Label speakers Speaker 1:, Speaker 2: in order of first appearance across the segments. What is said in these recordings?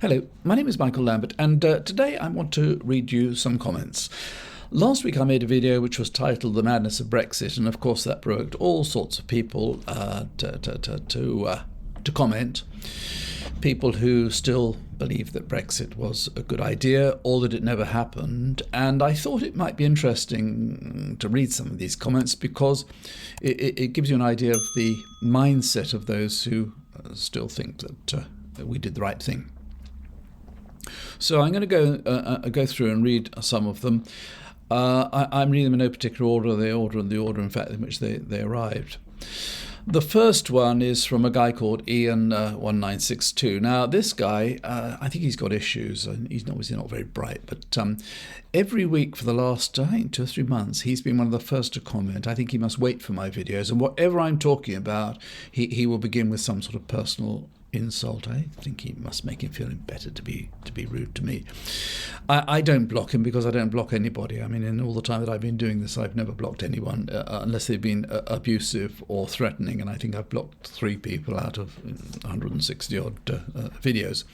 Speaker 1: Hello, my name is Michael Lambert, and today I want to read you some comments. Last week I made a video which was titled The Madness of Brexit, and of course that provoked all sorts of people to comment. People who still believe that Brexit was a good idea or that it never happened. And I thought it might be interesting to read some of these comments because it gives you an idea of the mindset of those who still think that we did the right thing. So I'm going to go through and read some of them. I'm reading them in no particular order, the order in fact in which they arrived. The first one is from a guy called Ian1962. Now, this guy, I think he's got issues, and he's obviously not very bright, but every week for the last, I think, 2 or 3 months, he's been one of the first to comment. I think he must wait for my videos, and whatever I'm talking about, he will begin with some sort of personal insult. I think he must make him feel better to be rude to me. I don't block him because I don't block anybody. I mean, in all the time that I've been doing this, I've never blocked anyone unless they've been abusive or threatening, and I think I've blocked 3 people out of 160 odd videos.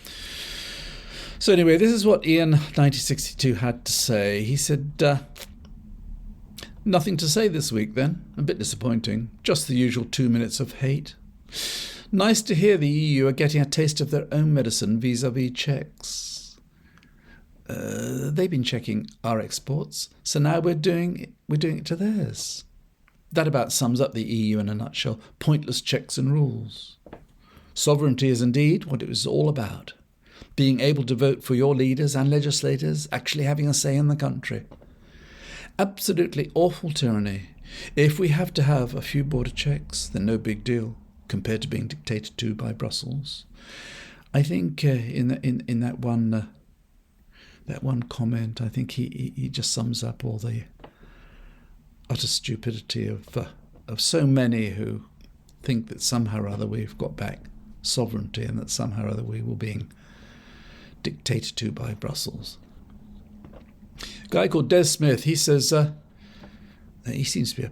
Speaker 1: So anyway, this is what Ian1962 had to say. He said, nothing to say this week then. A bit disappointing. Just the usual 2 minutes of hate. Nice to hear the EU are getting a taste of their own medicine vis-à-vis checks. They've been checking our exports, so now we're doing it to theirs. That about sums up the EU in a nutshell. Pointless checks and rules. Sovereignty is indeed what it was all about. Being able to vote for your leaders and legislators, actually having a say in the country. Absolutely awful tyranny. If we have to have a few border checks, then no big deal compared to being dictated to by Brussels. I think in that one comment, I think he just sums up all the utter stupidity of so many who think that somehow or other we've got back sovereignty and that somehow or other we were being dictated to by Brussels. A guy called Des Smith, he says, he seems to be a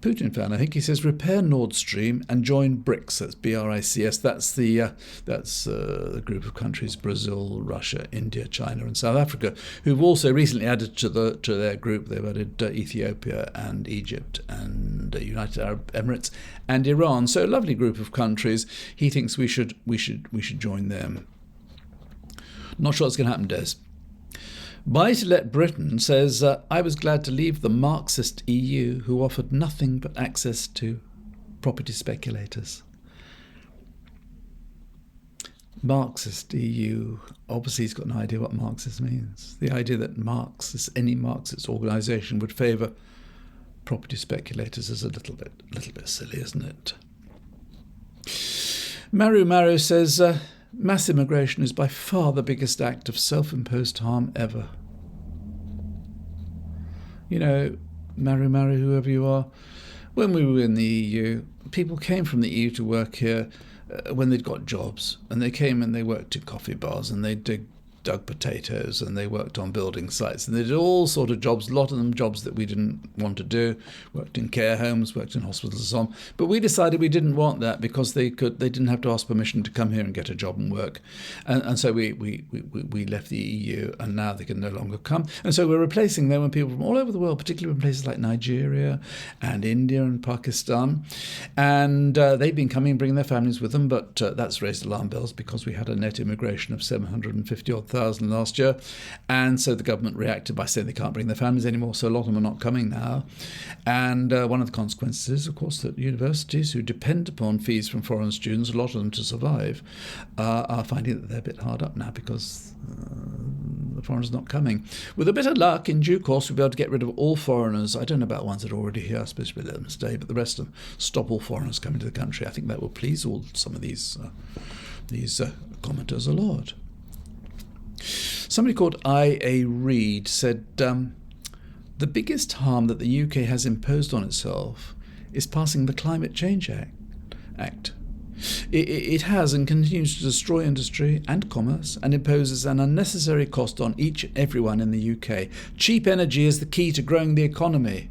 Speaker 1: Putin fan, I think. He says, repair Nord Stream and join BRICS. That's BRICS. That's the group of countries: Brazil, Russia, India, China, and South Africa, who've also recently added to their group. They've added Ethiopia and Egypt and United Arab Emirates and Iran. So a lovely group of countries. He thinks we should join them. Not sure what's going to happen, Des. Buy-to-let Britain says, I was glad to leave the Marxist EU who offered nothing but access to property speculators. Marxist EU, obviously he's got no idea what Marxist means. The idea that any Marxist organisation would favour property speculators is a little bit silly, isn't it? Maru says, mass immigration is by far the biggest act of self-imposed harm ever. You know, Maru, whoever you are, when we were in the EU, people came from the EU to work here when they'd got jobs, and they came and they worked in coffee bars and they dug potatoes and they worked on building sites and they did all sort of jobs, a lot of them jobs that we didn't want to do, worked in care homes, worked in hospitals and so on. But we decided we didn't want that because they didn't have to ask permission to come here and get a job and work. And so we left the EU, and now they can no longer come. And so we're replacing them with people from all over the world, particularly in places like Nigeria and India and Pakistan. And they've been coming and bringing their families with them, but that's raised alarm bells because we had a net immigration of 750,000 last year, and so the government reacted by saying they can't bring their families anymore, so a lot of them are not coming now. And one of the consequences is, of course, that universities who depend upon fees from foreign students, a lot of them to survive, are finding that they're a bit hard up now because the foreigners are not coming. With a bit of luck, in due course, we'll be able to get rid of all foreigners. I don't know about ones that are already here, I suppose we'll let them stay, but the rest of them, stop all foreigners coming to the country. I think that will please some of these commenters a lot. Somebody called I.A. Reid said, the biggest harm that the UK has imposed on itself is passing the Climate Change Act. It has and continues to destroy industry and commerce and imposes an unnecessary cost on each and everyone in the UK. Cheap energy is the key to growing the economy.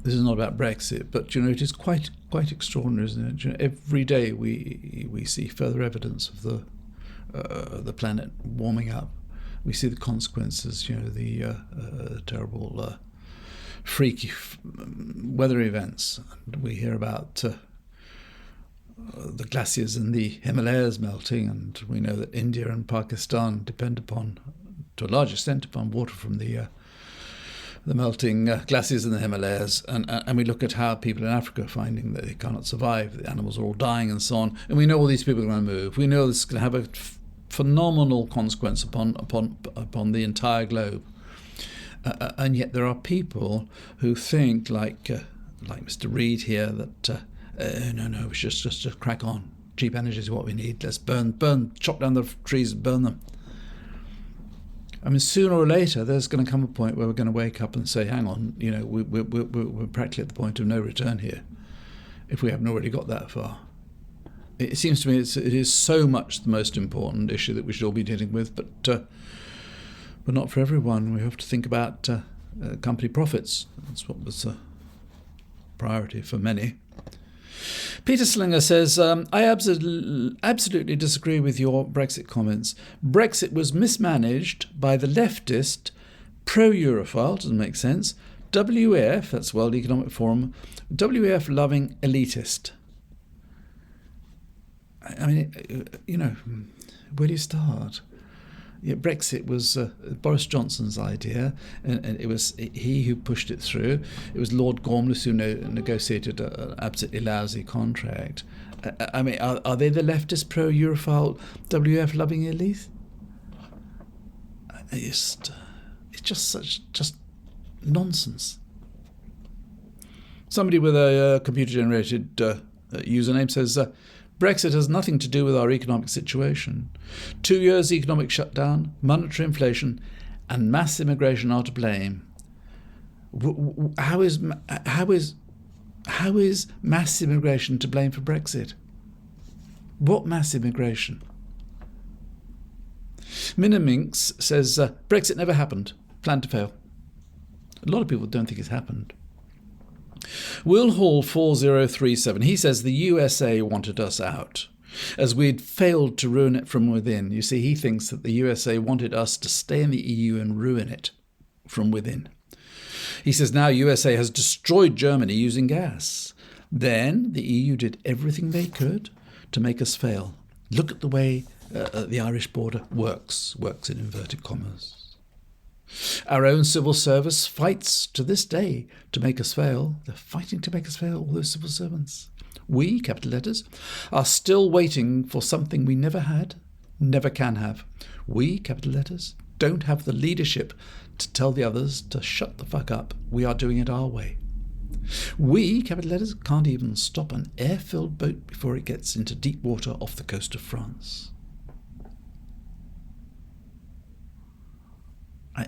Speaker 1: this is not about Brexit, but it is quite extraordinary, isn't it? Every day we see further evidence of the planet warming up. We see the consequences, the terrible freaky weather events. And we hear about the glaciers in the Himalayas melting, and we know that India and Pakistan depend upon, to a large extent, upon water from the melting glaciers in the Himalayas, and we look at how people in Africa are finding that they cannot survive. The animals are all dying and so on, and we know all these people are going to move. We know this is going to have a phenomenal consequence upon the entire globe, and yet there are people who think, like Mr. Reid here, that no, we should just crack on. Cheap energy is what we need. Let's chop down the trees and burn them. I mean, sooner or later, there's going to come a point where we're going to wake up and say, hang on, we're practically at the point of no return here, if we haven't already got that far. It seems to me it is so much the most important issue that we should all be dealing with, but not for everyone. We have to think about company profits. That's what was a priority for many. Peter Slinger says, I absolutely disagree with your Brexit comments. Brexit was mismanaged by the leftist, pro-Europhile, doesn't make sense, WEF, that's World Economic Forum, WEF-loving elitist. I mean, where do you start? Yeah, Brexit was Boris Johnson's idea, and it was he who pushed it through. It was Lord Gormless who negotiated an absolutely lousy contract. I mean, are they the leftist pro-Europhile WF loving elite? It's just nonsense. Somebody with a computer-generated username says, Brexit has nothing to do with our economic situation. 2 years economic shutdown, monetary inflation, and mass immigration are to blame. How is mass immigration to blame for Brexit? What mass immigration? Miniminx says Brexit never happened. Planned to fail. A lot of people don't think it's happened. Will Hall 4037, he says the USA wanted us out, as we'd failed to ruin it from within. You see, he thinks that the USA wanted us to stay in the EU and ruin it from within. He says now USA has destroyed Germany using gas. Then the EU did everything they could to make us fail. Look at the way the Irish border works in inverted commas. Our own civil service fights to this day to make us fail. They're fighting to make us fail, all those civil servants. We, capital letters, are still waiting for something we never had, never can have. We, capital letters, don't have the leadership to tell the others to shut the fuck up. We are doing it our way. We, capital letters, can't even stop an air-filled boat before it gets into deep water off the coast of France.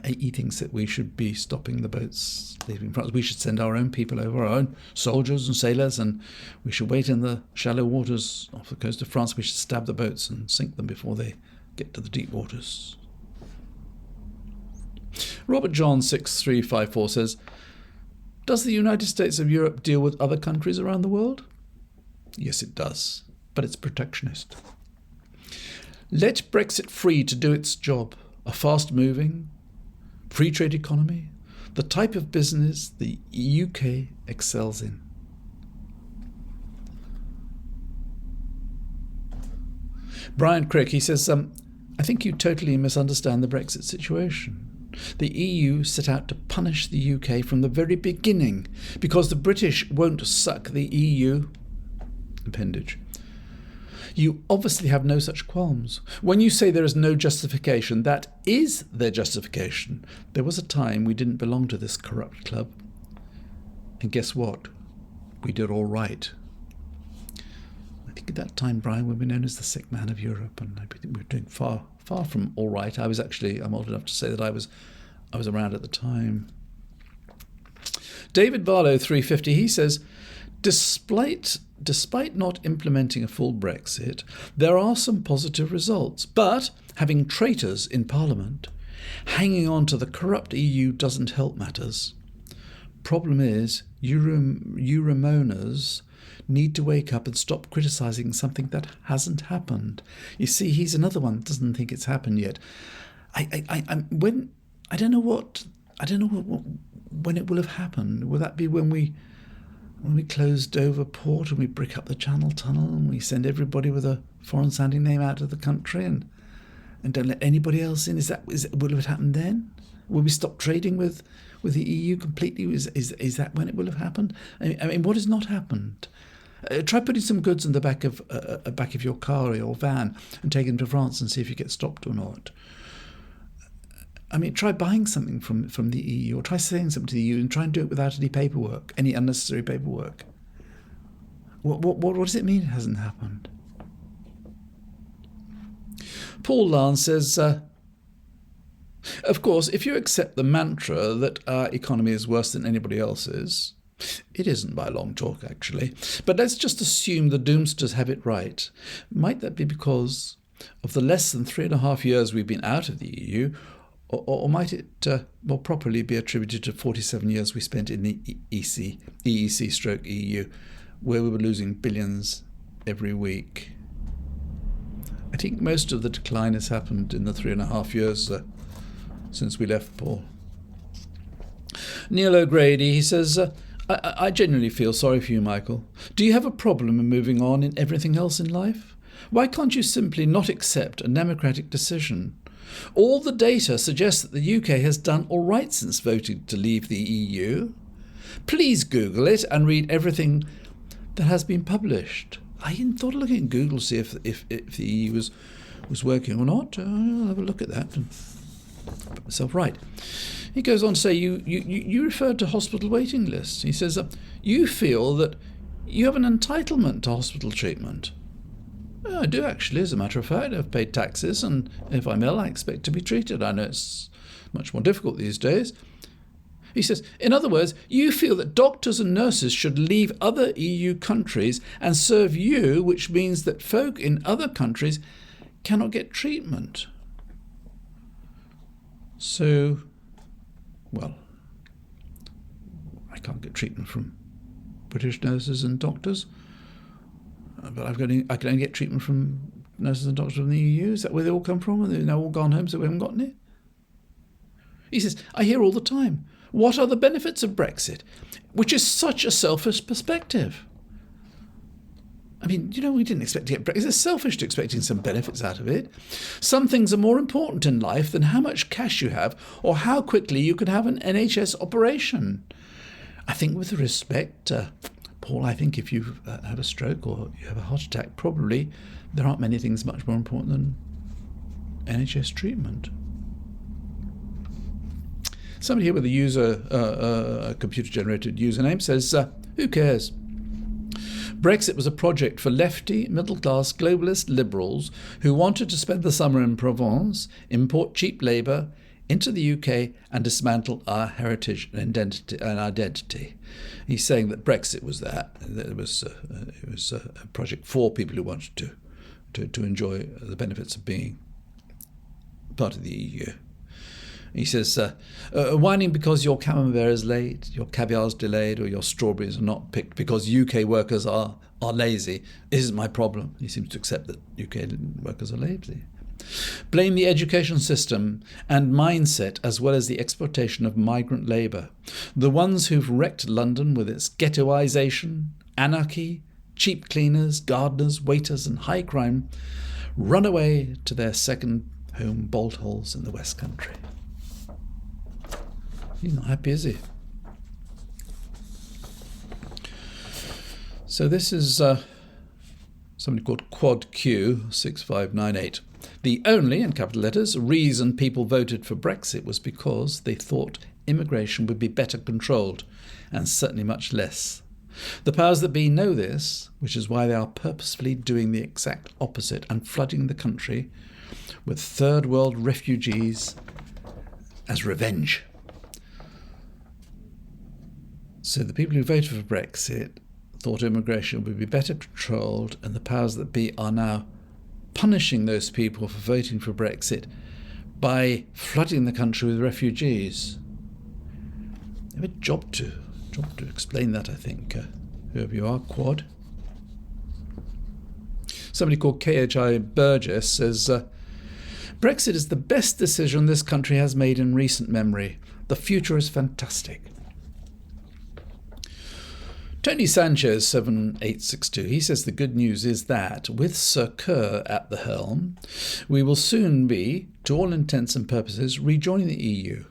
Speaker 1: He thinks that we should be stopping the boats leaving France. We should send our own people over, our own soldiers and sailors, and we should wait in the shallow waters off the coast of France. We should stab the boats and sink them before they get to the deep waters. Robert John 6354 says, does the United States of Europe deal with other countries around the world? Yes, it does, but it's protectionist. Let Brexit free to do its job. A fast-moving, free trade economy, the type of business the UK excels in. Brian Crick, he says, I think you totally misunderstand the Brexit situation. The EU set out to punish the UK from the very beginning because the British won't suck the EU appendage. You obviously have no such qualms. When you say there is no justification, that is their justification. There was a time we didn't belong to this corrupt club. And guess what? We did all right. I think at that time, Brian, we were known as the sick man of Europe, and I think we were doing far from all right. I'm old enough to say that I was around at the time. David Barlow, 350, he says, Despite not implementing a full Brexit, there are some positive results. But having traitors in Parliament, hanging on to the corrupt EU doesn't help matters. Problem is, you Ramonas need to wake up and stop criticising something that hasn't happened. You see, he's another one that doesn't think it's happened yet. I don't know what when it will have happened. Will that be when we close Dover Port and we brick up the Channel Tunnel and we send everybody with a foreign-sounding name out of the country and don't let anybody else in? Will it happen then? Will we stop trading with the EU completely? Is that when it will have happened? I mean, what has not happened? Try putting some goods in the back of your car or your van and take them to France and see if you get stopped or not. I mean, try buying something from the EU, or try saying something to the EU and try and do it without any paperwork, any unnecessary paperwork. What does it mean it hasn't happened? Paul Lance says, of course, if you accept the mantra that our economy is worse than anybody else's, it isn't by a long chalk, actually. But let's just assume the doomsters have it right. Might that be because of the less than 3.5 years we've been out of the EU, or might it more properly be attributed to 47 years we spent in the EEC/EU, where we were losing billions every week? I think most of the decline has happened in the 3.5 years since we left, Paul. Neil O'Grady, he says, I genuinely feel sorry for you, Michael. Do you have a problem in moving on in everything else in life? Why can't you simply not accept a democratic decision? All the data suggests that the UK has done all right since voting to leave the EU. Please Google it and read everything that has been published. I hadn't thought of looking at Google to see if the EU was working or not. I'll have a look at that and put myself right. He goes on to say, you referred to hospital waiting lists. He says, you feel that you have an entitlement to hospital treatment. Well, I do actually, as a matter of fact. I've paid taxes, and if I'm ill, I expect to be treated. I know it's much more difficult these days. He says, in other words, you feel that doctors and nurses should leave other EU countries and serve you, which means that folk in other countries cannot get treatment. So, well, I can't get treatment from British nurses and doctors, but I can only get treatment from nurses and doctors from the EU. Is that where they all come from? And they've now all gone home, so we haven't gotten it? He says, I hear all the time, what are the benefits of Brexit? Which is such a selfish perspective. I mean, we didn't expect to get Brexit. It's selfish to expecting some benefits out of it. Some things are more important in life than how much cash you have or how quickly you can have an NHS operation. I think with respect, Paul, I think if you have a stroke or you have a heart attack, probably there aren't many things much more important than NHS treatment. Somebody here with a computer-generated username says, who cares? Brexit was a project for lefty, middle-class, globalist liberals who wanted to spend the summer in Provence, import cheap labour into the UK and dismantle our heritage and identity. He's saying that Brexit was that. It was a project for people who wanted to enjoy the benefits of being part of the EU. He says, whining because your camembert is late, your caviar is delayed, or your strawberries are not picked because UK workers are lazy isn't my problem. He seems to accept that UK workers are lazy. Blame the education system and mindset as well as the exploitation of migrant labour. The ones who've wrecked London with its ghettoisation, anarchy, cheap cleaners, gardeners, waiters and high crime run away to their second home bolt holes in the West Country. He's not happy, is he? So this is somebody called Quad Q 6598. The only, in capital letters, reason people voted for Brexit was because they thought immigration would be better controlled, and certainly much less. The powers that be know this, which is why they are purposefully doing the exact opposite and flooding the country with third world refugees as revenge. So the people who voted for Brexit thought immigration would be better controlled, and the powers that be are now punishing those people for voting for Brexit by flooding the country with refugees. They have a job to ought to explain that, I think, whoever you are, Quad. Somebody called KHI Burgess says, Brexit is the best decision this country has made in recent memory. The future is fantastic. Tony Sanchez 7862, he says the good news is that with Sir Kerr at the helm, we will soon be, to all intents and purposes, rejoining the EU,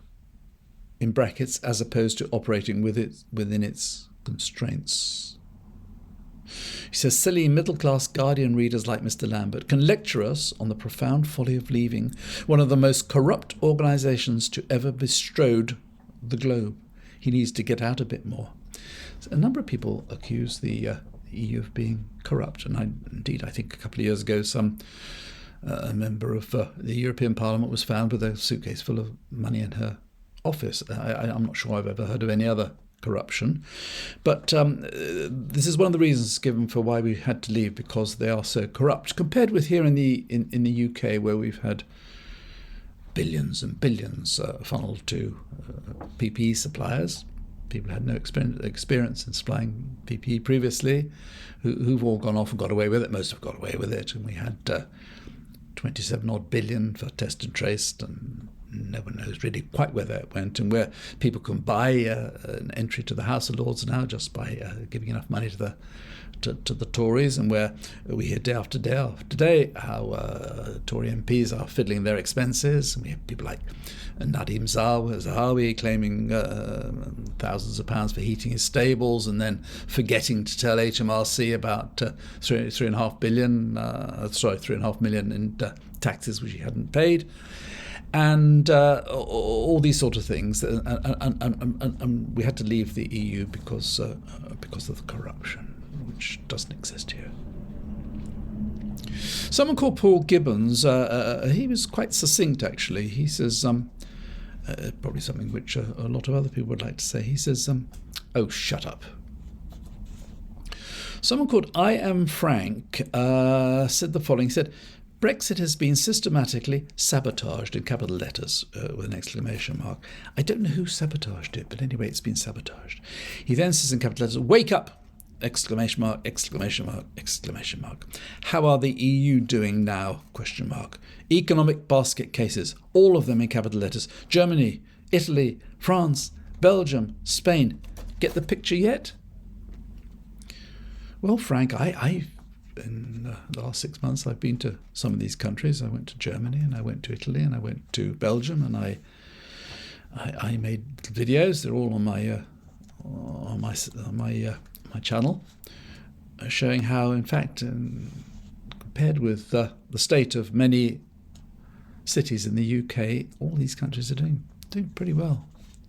Speaker 1: in brackets, as opposed to operating within its constraints. He says silly middle-class Guardian readers like Mr. Lambert can lecture us on the profound folly of leaving one of the most corrupt organisations to ever bestrode the globe. He needs to get out a bit more. A number of people accuse the EU of being corrupt, and I think a couple of years ago a member of the European Parliament was found with a suitcase full of money in her office. I'm not sure I've ever heard of any other corruption, but this is one of the reasons given for why we had to leave, because they are so corrupt, compared with here in the UK, where we've had billions and billions funneled to PPE suppliers. People had no experience in supplying PPE previously, who've all gone off and got away with it. Most have got away with it, and we had 27 odd billion for test and traced, and no one knows really quite where that went, and where people can buy an entry to the House of Lords now just by giving enough money to the Tories, and where we hear day after day how Tory MPs are fiddling their expenses, and we have people like Nadim Zahawi claiming thousands of pounds for heating his stables, and then forgetting to tell HMRC about 3.5 million in taxes which he hadn't paid, and all these sort of things. And we had to leave the EU because of the corruption, which doesn't exist here. Someone called Paul Gibbons, he was quite succinct actually. He says, probably something which a lot of other people would like to say. He says, oh, shut up. Someone called I Am Frank said the following. He said, Brexit has been systematically sabotaged in capital letters with an exclamation mark. I don't know who sabotaged it, but anyway, it's been sabotaged. He then says in capital letters, wake up! Exclamation mark, exclamation mark, exclamation mark. How are the EU doing now? Question mark. Economic basket cases, all of them in capital letters. Germany, Italy, France, Belgium, Spain. Get the picture yet? Well, Frank, in the last 6 months, I've been to some of these countries. I went to Germany, and I went to Italy, and I went to Belgium, and I made videos. They're all on my channel, showing how, in fact, compared with the state of many cities in the UK, all these countries are doing pretty well.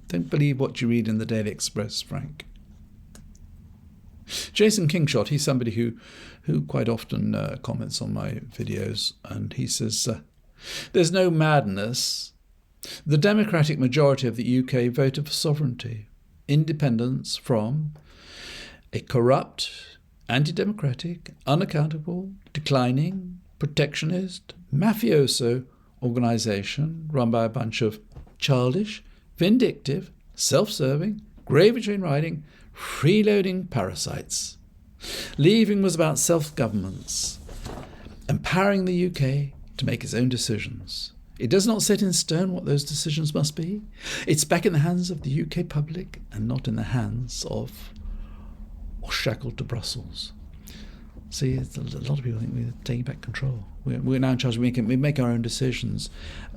Speaker 1: Don't believe what you read in the Daily Express, Frank. Jason Kingshot, he's somebody who quite often comments on my videos, and he says, there's no madness. The democratic majority of the UK voted for sovereignty, independence from a corrupt, anti-democratic, unaccountable, declining, protectionist, mafioso organisation run by a bunch of childish, vindictive, self-serving, gravy train riding, freeloading parasites. Leaving was about self-governance, empowering the UK to make its own decisions. It does not set in stone what those decisions must be. It's back in the hands of the UK public and not in the hands of or shackled to Brussels. See, a lot of people think we're taking back control. We're now in charge. We make our own decisions.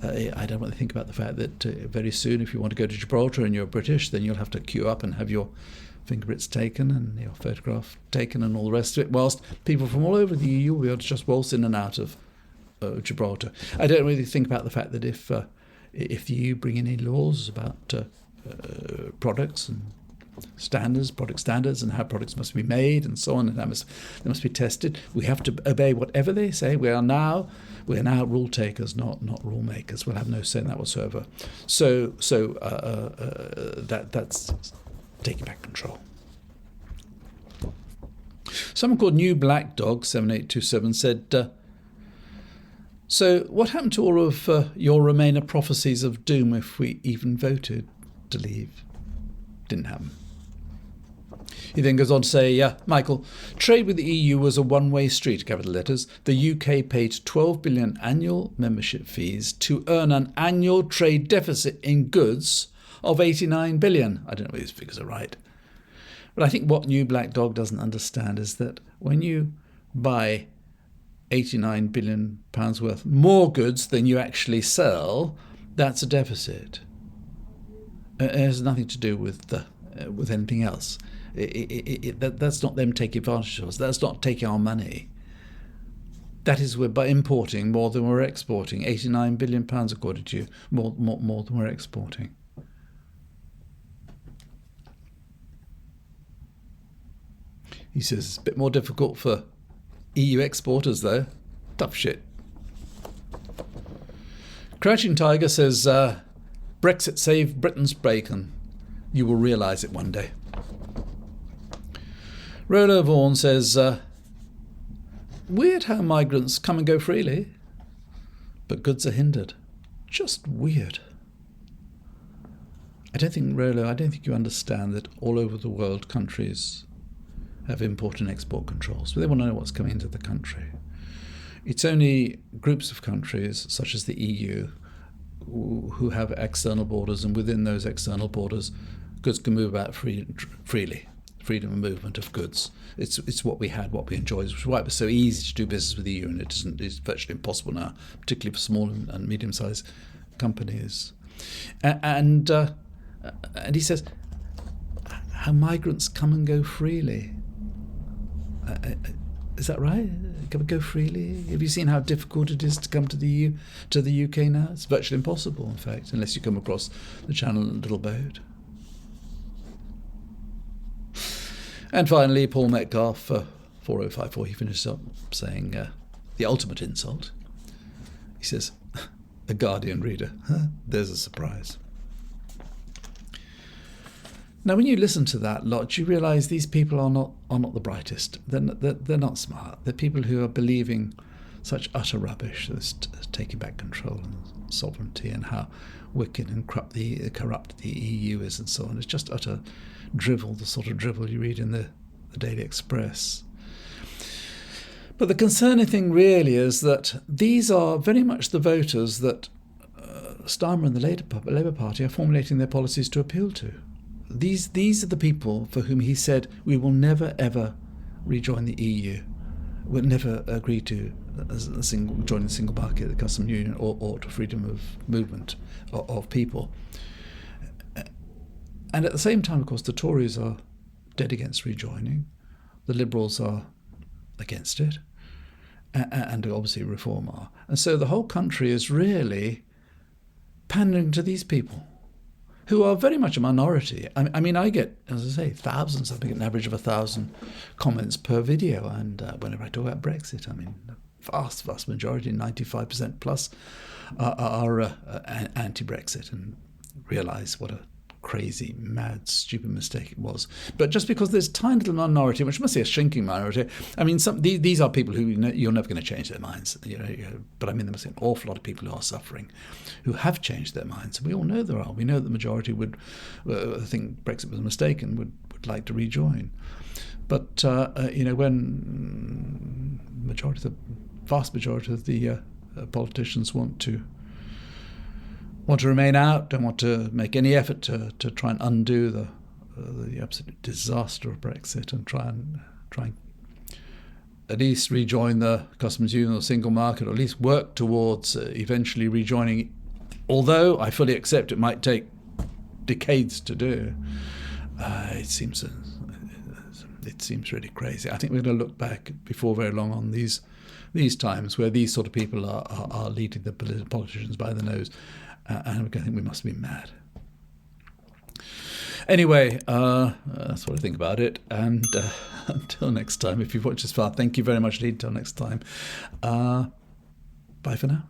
Speaker 1: I don't want to think about the fact that very soon, if you want to go to Gibraltar and you're British, then you'll have to queue up and have your fingerprints taken and your photograph taken and all the rest of it, whilst people from all over the EU will be able to just waltz in and out of Gibraltar. I don't really think about the fact that if the EU bring any laws about products and product standards, and how products must be made, and so on, and they must be tested, we have to obey whatever they say. We are now rule takers, not rule makers. We'll have no say in that whatsoever. So that's taking back control. Someone called New Black Dog 7827 said, so what happened to all of your Remainer prophecies of doom if we even voted to leave? Didn't happen. He then goes on to say, Michael, trade with the EU was a one-way street, capital letters. The UK paid 12 billion annual membership fees to earn an annual trade deficit in goods of 89 billion. I don't know if these figures are right. But I think what New Black Dog doesn't understand is that when you buy 89 billion pounds worth more goods than you actually sell, that's a deficit. It has nothing to do with anything else. That's not them taking advantage of us. That's not taking our money. That is, we're by importing more than we're exporting. 89 billion pounds, according to you, more than we're exporting. He says it's a bit more difficult for EU exporters, though. Tough shit. Crouching Tiger says, Brexit saved Britain's bacon. You will realise it one day. Rolo Vaughan says, weird how migrants come and go freely, but goods are hindered. Just weird. I don't think you understand that all over the world countries have import and export controls. But they want to know what's coming into the country. It's only groups of countries, such as the EU, who have external borders, and within those external borders, goods can move about freely. Freedom of movement of goods. It's what we had, what we enjoyed, which is why it was so easy to do business with the EU, and it's virtually impossible now, particularly for small and medium-sized companies. And he says, how migrants come and go freely. Is that right? Come and go freely? Have you seen how difficult it is to come to the EU, to the UK now? It's virtually impossible, in fact, unless you come across the channel in a little boat. And finally, Paul Metcalf, 4054, he finishes up saying the ultimate insult. He says, a Guardian reader, there's a surprise. Now, when you listen to that lot, you realise these people are not the brightest. They're not smart. They're people who are believing such utter rubbish as taking back control and sovereignty, and how wicked and corrupt the EU is, and so on. It's just utter drivel, the sort of drivel you read in the Daily Express. But the concerning thing really is that these are very much the voters that Starmer and the Labour Party are formulating their policies to appeal to. These are the people for whom he said, we will never ever rejoin the EU. We'll never agree to join the single market, the customs union, or to freedom of movement of people. And at the same time, of course, the Tories are dead against rejoining. The Liberals are against it. And obviously Reform are. And so the whole country is really pandering to these people, who are very much a minority. I mean, I get, as I say, thousands. I think an average of 1,000 comments per video. And whenever I talk about Brexit, I mean, the vast majority, 95% plus, are anti-Brexit, and realise what a crazy, mad, stupid mistake it was. But just because there's a tiny little minority, which must be a shrinking minority, I mean, these are people who you're never going to change their minds. But I mean, there must be an awful lot of people who are suffering, who have changed their minds. We all know there are. We know that the majority would think Brexit was a mistake and would like to rejoin. But when the vast majority of the politicians want to remain out, don't want to make any effort to try and undo the absolute disaster of Brexit, and try and at least rejoin the customs union or single market, or at least work towards eventually rejoining, although I fully accept it might take decades to do. It seems really crazy. I think we're going to look back before very long on these times where these sort of people are leading the politicians by the nose. And I think we must be mad. Anyway, that's what I think about it. And until next time, if you've watched this far, thank you very much indeed. Until next time, bye for now.